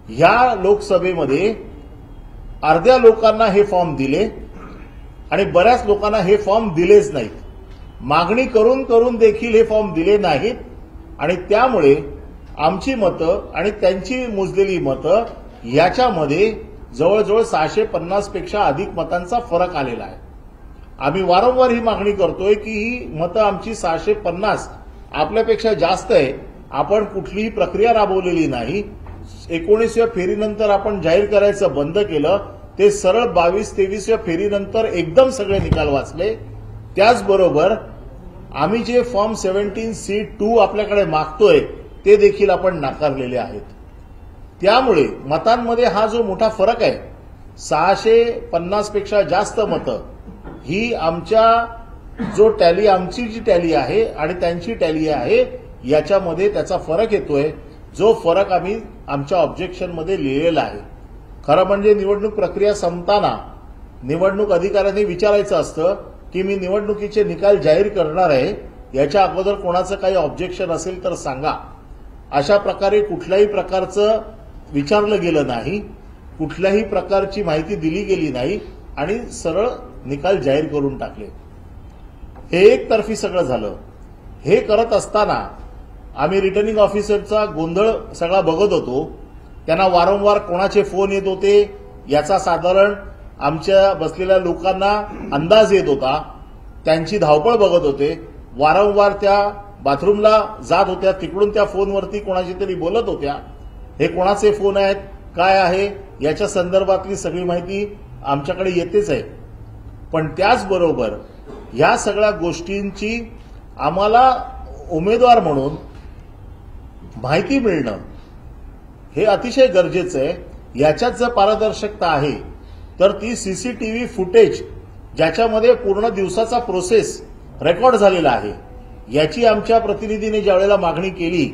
ह्या लोकसभेमध्ये अर्ध्या लोकांना हे फॉर्म दिले आणि बऱ्याच लोकांना हे फॉर्म दिलेच नाहीत. मागणी करून करून देखील हे फॉर्म दिले नाहीत आणि त्यामुळे आमची मतं आणि त्यांची मोजलेली मतं याच्यामध्ये जवळजवळ 650 पेक्षा अधिक मतांचा फरक आलेला आहे. आम्ही वारंवार ही मागणी करतोय की ही मतं आमची 650 आपल्यापेक्षा जास्त आहे. आपण कुठलीही प्रक्रिया राबवलेली नाही. 19व्या फेरीनंतर आपण जाहीर करायचं बंद केलं, ते सरळ 22-23व्या फेरीनंतर एकदम सगळे निकाल वाचले. त्याचबरोबर आम्ही जे फॉर्म 17C2 आपल्याकडे मागतोय ते देखील आपण नाकारलेले आहेत. त्यामुळे मतांमध्ये हा जो मोठा फरक आहे, 650 पेक्षा जास्त मतं ही आमच्या जो टॅली आमची जी टॅली आहे आणि त्यांची टॅली आहे याच्यामध्ये त्याचा फरक येतोय, जो फरक आम्ही आमच्या ऑब्जेक्शनमध्ये लिहिलेला आहे. खरं म्हणजे निवडणूक प्रक्रिया संपताना निवडणूक अधिकाऱ्यांनी विचारायचं असतं की मी निवडणुकीचे निकाल जाहीर करणार आहे, याच्या अगोदर कोणाचं काही ऑब्जेक्शन असेल तर सांगा. अशा प्रकारे कुठल्याही प्रकारचं विचारलं गेलं नाही, कुठल्याही प्रकारची माहिती दिली गेली नाही आणि सरळ निकाल जाहीर करून टाकले. हे एकतर्फी सगळं झालं. हे करत असताना आम्ही रिटर्निंग ऑफिसरचा गोंधळ सगळा बघत होतो. त्यांना वारंवार कोणाचे फोन येत होते याचा साधारण आमच्या बसलेल्या लोकांना अंदाज येत होता. त्यांची धावपळ बघत होते. वारंवार त्या बाथरूमला जात होत्या, तिकडून त्या फोनवरती कोणाशी तरी बोलत होत्या. हे कोणाचे फोन आहेत, काय आहे याच्या संदर्भातली सगळी माहिती आमच्याकडे येतेच आहे. पण त्याचबरोबर या सगळ्या गोष्टींची आम्हाला उमेदवार म्हणून माहिती मिळणं हे अतिशय गरजेचं आहे. याच्यात जर पारदर्शकता आहे तर ती सीसीटीव्ही फुटेज ज्याच्यामध्ये पूर्ण दिवसाचा प्रोसेस रेकॉर्ड झालेला आहे याची आमच्या प्रतिनिधीने ज्यावेळेला मागणी केली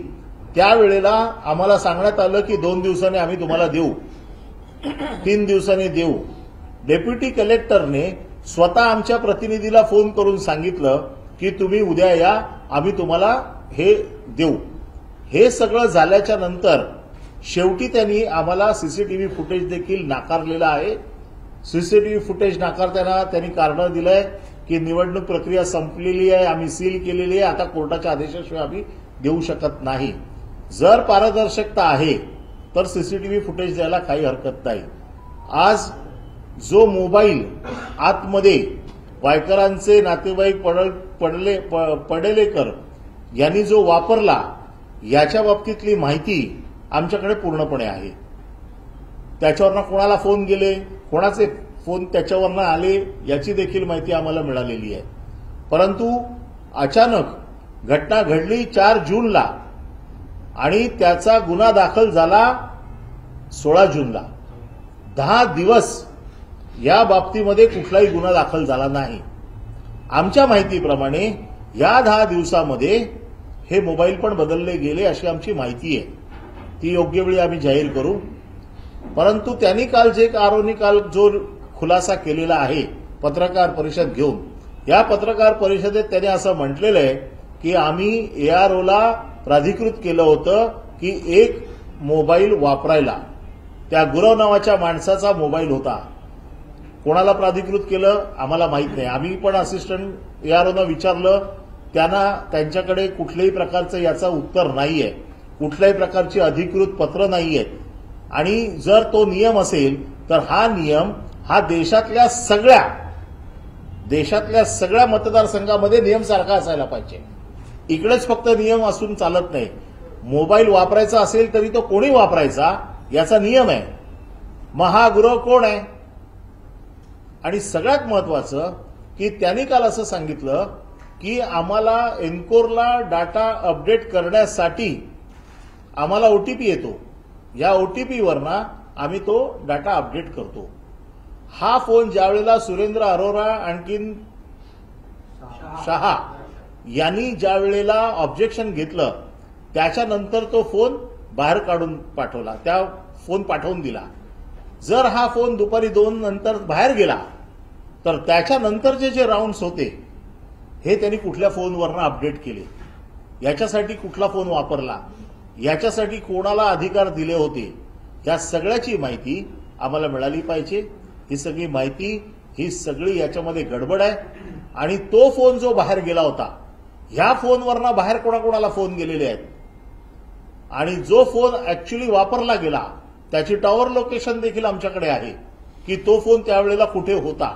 त्यावेळेला आम्हाला सांगण्यात आलं की 2 दिवसांनी आम्ही तुम्हाला देऊ, 3 दिवसांनी देऊ. डेप्युटी कलेक्टरने स्वतः आमच्या प्रतिनिधीला फोन करून सांगितलं की तुम्ही उद्या या, आम्ही तुम्हाला हे देऊ. हे सगळं झाल्याच्या नंतर शेवटी त्यांनी आम्हाला सीसीटीव्ही फुटेज देखील नाकारलेलं आहे. सीसीटीव्ही फुटेज नाकारताना त्यांनी कारण दिलंय की निवडणूक प्रक्रिया संपलेली आहे, आम्ही सील केलेली आहे, आता कोर्टाच्या आदेशाशिवाय आम्ही देऊ शकत नाही. जर पारदर्शकता आहे तर सीसीटीव्ही फुटेज द्यायला काही हरकत नाही. आज जो मोबाईल आतमध्ये वायकरांचे नातेवाईक पडेलेकर यांनी जो वापरला याच्या बाबतीतली माहिती आमच्याकडे पूर्णपणे आहे. त्याच्यावरनं कोणाला फोन गेले, कोणाचे फोन त्याच्यावरनं आले याची देखील माहिती आम्हाला मिळालेली आहे. परंतु अचानक घटना घडली 4 जूनला आणि त्याचा गुन्हा दाखल झाला 16 जूनला. 10 दिवस या बाबतीमध्ये कुठलाही गुन्हा दाखल झाला नाही. आमच्या माहितीप्रमाणे या 10 दिवसामध्ये हे मोबाईल पण बदलले गेले अशी आमची माहिती आहे. ती योग्य वेळी आम्ही जाहीर करू. परंतु त्यांनी काल जो खुलासा केलेला आहे पत्रकार परिषद घेऊन, या पत्रकार परिषदेत त्यांनी असं म्हटलेलं आहे की आम्ही एआरओला प्राधिकृत केलं होतं की एक मोबाईल वापरायला. त्या गुरव नावाच्या माणसाचा मोबाईल होता. कोणाला प्राधिकृत केलं आम्हाला माहित नाही. आम्ही पण असिस्टंट एआरओनं विचारलं, त्यांच्याकडे कुठल्याही प्रकारचं याचं उत्तर नाहीये, कुठल्याही प्रकारची अधिकृत पत्र नाहीयेत. आणि जर तो नियम असेल तर हा नियम हा देशातल्या सगळ्या मतदारसंघामध्ये नियम सारखा असायला पाहिजे. इकडेच फक्त नियम असून चालत नाही. मोबाईल वापरायचा असेल तरी तो कोणी वापरायचा याचा नियम आहे. मग हा गुरव कोण आहे? आणि सगळ्यात महत्वाचं की त्यांनी काल असं सांगितलं की आम्हाला एनकोरला डाटा अपडेट करण्यासाठी आम्हाला ओटीपी येतो, या ओटीपीवरनं आम्ही तो डाटा अपडेट करतो. हा फोन ज्यावेळेला सुरेंद्र अरोरा आणखीन शहा यांनी ज्या वेळेला ऑब्जेक्शन घेतलं त्याच्यानंतर तो फोन बाहेर काढून पाठवला, त्या फोन पाठवून दिला. जर हा फोन दुपारी 2 नंतर बाहेर गेला तर त्याच्यानंतरचे जे राऊंड्स होते हे त्यांनी कुठल्या फोनवरनं अपडेट केले, याच्यासाठी कुठला फोन वापरला, याच्यासाठी कोणाला अधिकार दिले होते, या सगळ्याची माहिती आम्हाला मिळाली पाहिजे. ही सगळी माहिती, ही सगळी याच्यामध्ये गडबड आहे. आणि तो फोन जो बाहेर गेला होता, ह्या फोनवरनं बाहेर कोणाकोणाला फोन गेलेले आहेत आणि जो फोन ऍक्च्युअली वापरला गेला त्याची टॉवर लोकेशन देखील आमच्याकडे आहे की तो फोन त्यावेळेला कुठे होता.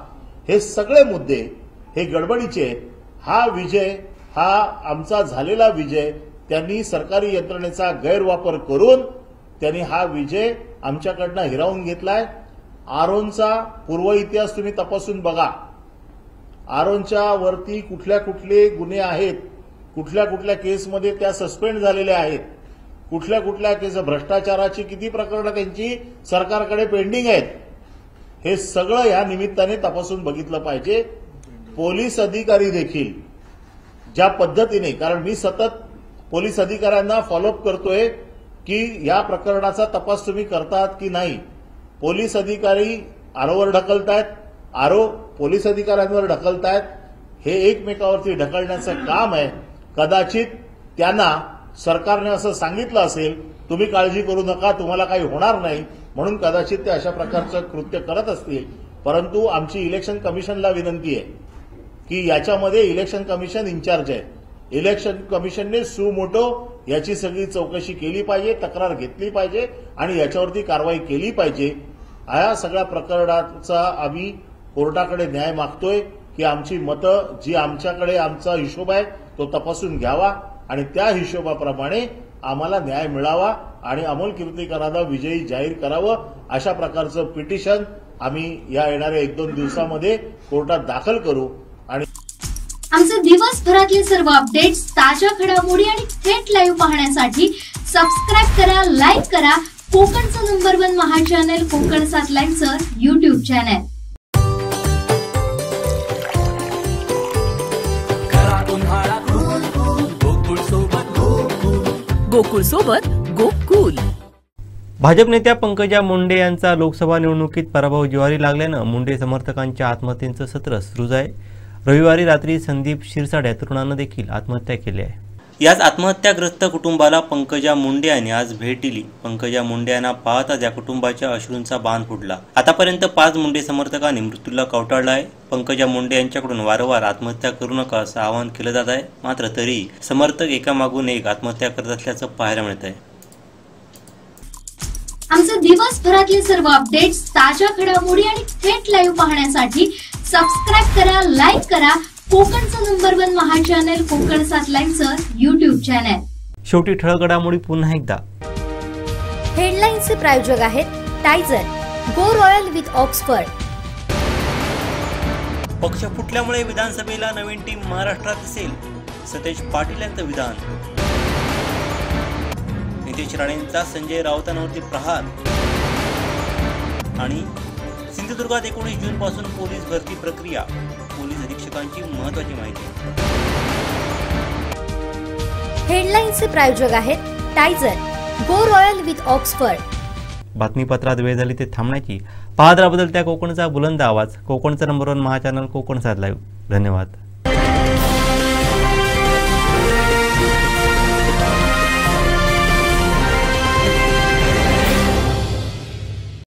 हे सगळे मुद्दे हे गडबडीचे आहेत. हा विजय, हा आमचा झालेला विजय, त्यांनी सरकारी यंत्रणेचा गैरवापर करून त्यांनी हा विजय आमच्याकडनं हिरावून घेतलाय. आरोनचा पूर्व इतिहास तुम्ही तपासून बघा. आरोनच्या वरती कुठले गुन्हे आहेत, कुठल्या केसमध्ये त्या सस्पेंड झालेल्या आहेत, कुठल्या केस, भ्रष्टाचाराची किती प्रकरणं त्यांची सरकारकडे पेंडिंग आहेत, हे सगळं या निमित्ताने तपासून बघितलं पाहिजे. पोलीस अधिकारी देखील ज्या पद्धतीने, कारण मी सतत पोलीस अधिकाऱ्यांना फॉलोअप करतोय की या प्रकरणाचा तपास तुम्ही करतात की नाही. पोलीस अधिकारी आरोवर ढकलतायत, आरो पोलीस अधिकाऱ्यांवर ढकलतायत. हे एकमेकावरती ढकलण्याचं काम आहे. कदाचित त्यांना सरकारने असं सांगितलं असेल तुम्ही काळजी करू नका, तुम्हाला काही होणार नाही, म्हणून कदाचित ते अशा प्रकारचं कृत्य करत असतील. परंतु आमची इलेक्शन कमिशनला विनंती आहे की याच्यामध्ये इलेक्शन कमिशन इन्चार्ज आहे. इलेक्शन कमिशनने सुमोटो याची सगळी चौकशी केली पाहिजे, तक्रार घेतली पाहिजे आणि याच्यावरती कारवाई केली पाहिजे. या सगळ्या प्रकरणाचा आम्ही कोर्टाकडे न्याय मागतोय की आमची मतं, जी आमच्याकडे आमचा हिशोब आहे तो तपासून घ्यावा आणि त्या हिशोबाप्रमाणे आम्हाला न्याय मिळावा. आणि अमोल कीर्तीकरांना विजयी जाहीर करावं अशा प्रकारचं पिटिशन आम्ही या येणाऱ्या 1-2 दिवसामध्ये कोर्टात दाखल करू. आणि आमचे दिवसभरातले सर्व अपडेट्स, ताज्या घडामोडी आणि थेट लाईव्ह पाहण्यासाठी सबस्क्राईब करा, लाईक करा कोकणचं नंबर 1 महा चॅनल कोकण 7 लाईनचं YouTube चॅनल. गोकुळ सोबत गोकुल. भाजप नेत्या पंकजा मुंडे यांचा लोकसभा निवडणुकीत पराभव जिव्हारी लागल्यानं मुंडे समर्थकांच्या आत्महत्येचं सत्र सुरूच आहे. रविवारी रात्री संदीप शिरसाट या तरुणानं देखील आत्महत्या केली आहे. याच आत्महत्याग्रस्त कुटुंबाला पंकजा मुंडे यांनी आज भेट दिली. पंकजा मुंडे यांना पाहताच या कुटुंबाच्या अश्रूंचा बांध फुटला. आतापर्यंत 5 मुंडे समर्थकांनी मृत्यूला कवटाळलं आहे. पंकजा मुंडे यांच्याकडून वारंवार आत्महत्या करू नका असं आवाहन केलं जात आहे. मात्र तरीही समर्थक एकामागून एक आत्महत्या करत असल्याचं पाहायला मिळत आहे. आमचे दिवसभरातले सर्व अपडेट्स, ताज्या घडामोडी आणि थेट लाईव्ह पाहण्यासाठी सबस्क्राईब करा, लाईक करा कोकणचं नंबर 1 महा चॅनल कोकण 7 लाईनचं YouTube चॅनल. शेवटी ठळक घडामोडी पुन्हा एकदा. हेडलाईन्सचे प्रायोजक आहेत टायझर, गो रॉयल विथ ऑक्सफर्ड. पक्ष फुटल्यामुळे विधानसभेला नवीन टीम महाराष्ट्रात दिसेल, सतेज पाटील यांचं विधान. नितेश राणेंचा संजय राऊतांवरती प्रहार. आणि सिंधुदुर्गात 19 जून पासून पोलीस भरती प्रक्रिया, पोलीस अधीक्षकांची महत्त्वाची माहिती. हेडलाईन्सचे प्रायोजक आहेत टायझर, गो रॉयल विथ ऑक्सफर्ड. बातमीपत्रात वेळ झाली ते थांबण्याची. पाहत राहा बदलत्या कोकणचा बुलंद आवाज, कोकणचा नंबर 1 महा चॅनल कोकण 7 लाईव्ह. धन्यवाद.